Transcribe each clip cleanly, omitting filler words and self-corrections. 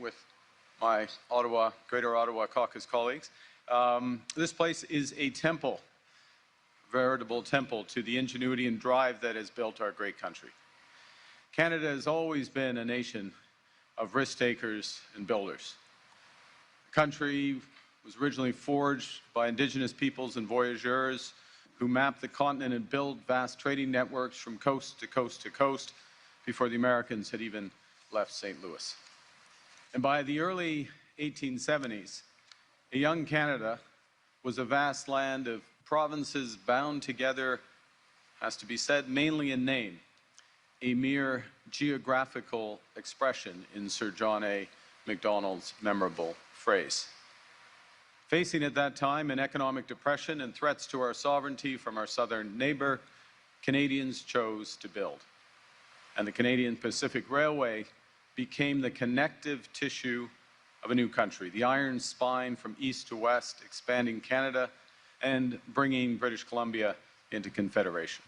with my Greater Ottawa Caucus colleagues. This place is a temple, veritable temple to the ingenuity and drive that has built our great country. Canada has always been a nation of risk takers and builders. The country was originally forged by Indigenous peoples and voyageurs who mapped the continent and built vast trading networks from coast to coast to coast before the Americans had even left St. Louis. And by the early 1870s, a young Canada was a vast land of provinces bound together, has to be said, mainly in name, a mere geographical expression in Sir John A. Macdonald's memorable phrase. Facing at that time an economic depression and threats to our sovereignty from our southern neighbor, Canadians chose to build. And the Canadian Pacific Railway became the connective tissue of a new country, the iron spine from east to west, expanding Canada and bringing British Columbia into Confederation.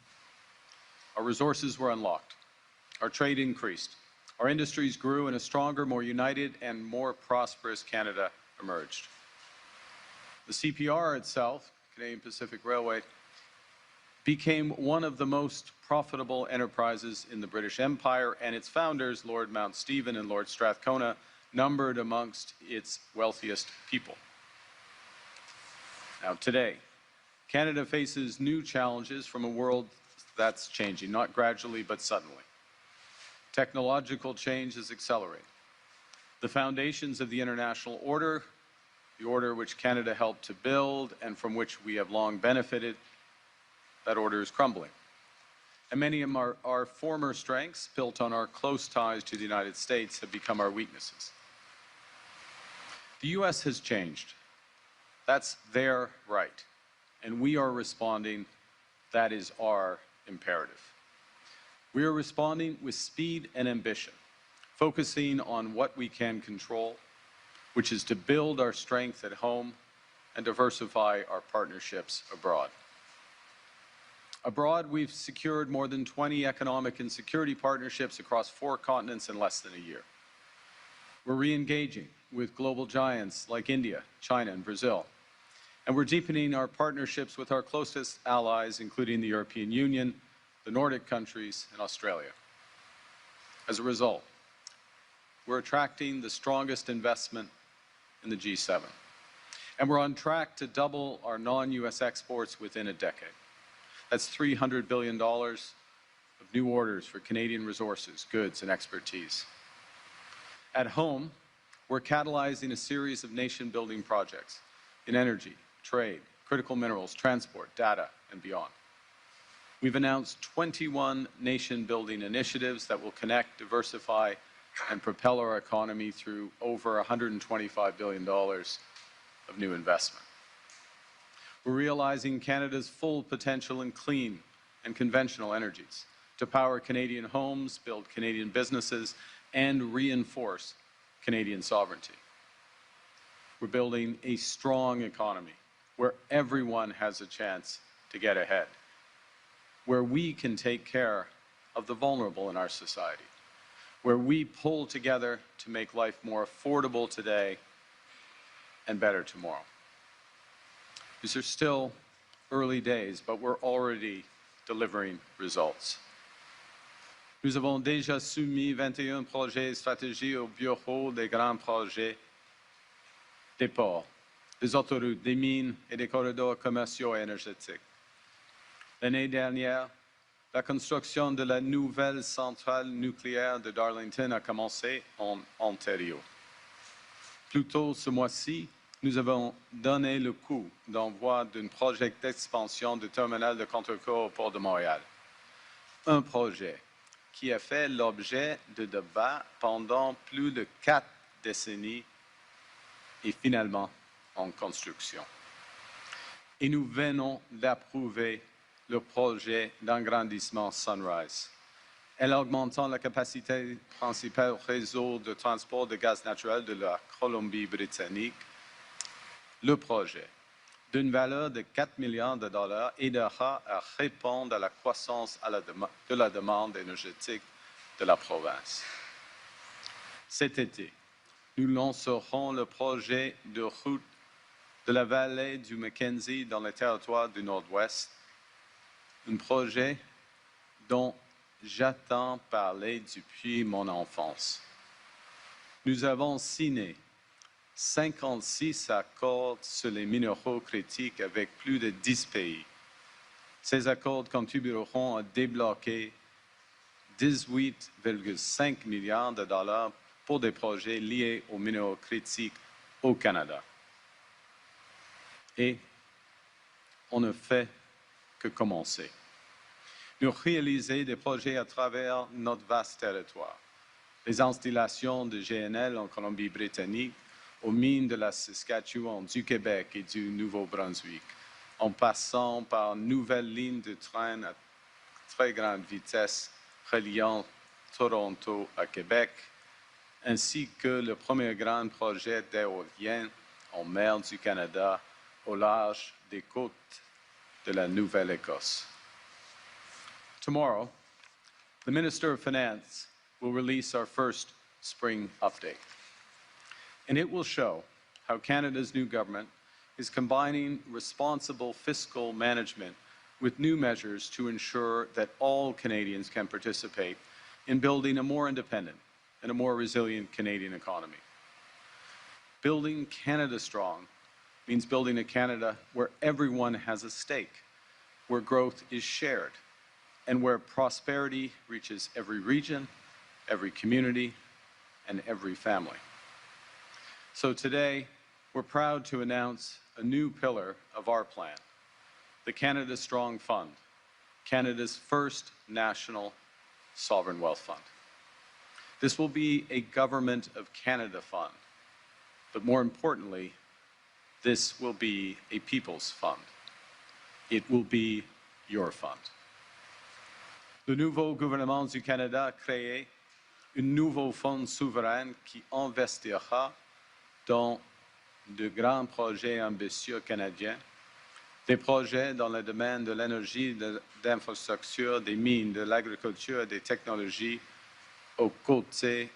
Our resources were unlocked. Our trade increased. Our industries grew, and a stronger, more united, and more prosperous Canada emerged. The CPR itself, Canadian Pacific Railway, became one of the most profitable enterprises in the British Empire, and its founders, Lord Mount Stephen and Lord Strathcona, numbered amongst its wealthiest people. Now today, Canada faces new challenges from a world that's changing, not gradually but suddenly. Technological change is accelerating. The foundations of the international order, the order which Canada helped to build and from which we have long benefited, that order is crumbling. And many of our former strengths, built on our close ties to the United States, have become our weaknesses. The U.S. has changed. That's their right. And we are responding. That is our imperative. We are responding with speed and ambition, focusing on what we can control, which is to build our strength at home and diversify our partnerships abroad. Abroad, we've secured more than 20 economic and security partnerships across 4 continents in less than a year. We're re-engaging with global giants like India, China, and Brazil. And we're deepening our partnerships with our closest allies, including the European Union, the Nordic countries, and Australia. As a result, we're attracting the strongest investment in the G7. And we're on track to double our non-US exports within a decade. That's $300 billion of new orders for Canadian resources, goods, and expertise. At home, we're catalyzing a series of nation-building projects in energy, trade, critical minerals, transport, data, and beyond. We've announced 21 nation-building initiatives that will connect, diversify, and propel our economy through over $125 billion of new investment. We're realizing Canada's full potential in clean and conventional energies to power Canadian homes, build Canadian businesses, and reinforce Canadian sovereignty. We're building a strong economy where everyone has a chance to get ahead, where we can take care of the vulnerable in our society, where we pull together to make life more affordable today and better tomorrow. These are still early days, but we're already delivering results. Nous avons déjà soumis 21 projets et stratégies au Bureau des grands projets des ports, des autoroutes, des mines et des corridors commerciaux et énergétiques. L'année dernière, la construction de la nouvelle centrale nucléaire de Darlington a commencé en Ontario. Plus tôt ce mois-ci, nous avons donné le coup d'envoi d'un projet d'expansion du terminal de Contrecoeur au port de Montréal. Un projet qui a fait l'objet de débats pendant plus de 4 décennies et finalement en construction. Et nous venons d'approuver le projet d'agrandissement Sunrise. Elle augmentant la capacité principale réseau de transport de gaz naturel de la Colombie-Britannique. Le projet, d'une valeur de 4 milliards de dollars, aidera à répondre à la croissance de la demande énergétique de la province. Cet été, Nous lancerons le projet de route de la vallée du Mackenzie dans le territoire du Nord-Ouest, un projet dont j'attends parler depuis mon enfance. Nous avons signé 56 accords sur les minéraux critiques avec plus de 10 pays. Ces accords contribueront à débloquer 18,5 milliards de dollars pour des projets liés aux minéraux critiques au Canada. Et on ne fait que commencer. Nous réalisons des projets à travers notre vaste territoire. Les installations de GNL en Colombie-Britannique, aux mines de la Saskatchewan, du Québec et du Nouveau-Brunswick, en passant par une nouvelle ligne de train à très grande vitesse reliant Toronto à Québec, ainsi que le premier grand projet d'éolien en mer du Canada au large des côtes de la Nouvelle-Écosse. Tomorrow, the Minister of Finance will release our first spring update. And it will show how Canada's new government is combining responsible fiscal management with new measures to ensure that all Canadians can participate in building a more independent and a more resilient Canadian economy. Building Canada strong means building a Canada where everyone has a stake, where growth is shared, and where prosperity reaches every region, every community, and every family. So today, we're proud to announce a new pillar of our plan, the Canada Strong Fund, Canada's first national sovereign wealth fund. This will be a Government of Canada fund, but more importantly, this will be a people's fund. It will be your fund. Le nouveau gouvernement du Canada a créé un nouveau fonds souverain qui investira dans de grands projets ambitieux canadiens, des projets dans le domaine de l'énergie, de l'infrastructure, des mines, de l'agriculture et des technologies, aux côtés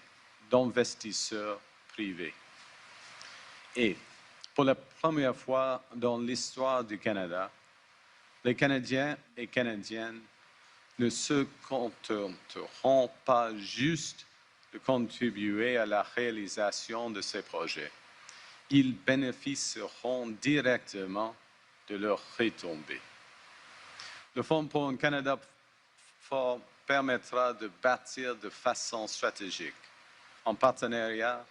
d'investisseurs privés. Et pour la première fois dans l'histoire du Canada, les Canadiens et Canadiennes ne se contenteront pas juste de contribuer à la réalisation de ces projets. Ils bénéficieront directement de leurs retombées. Le Fonds pour un Canada fort permettra de bâtir de façon stratégique, en partenariat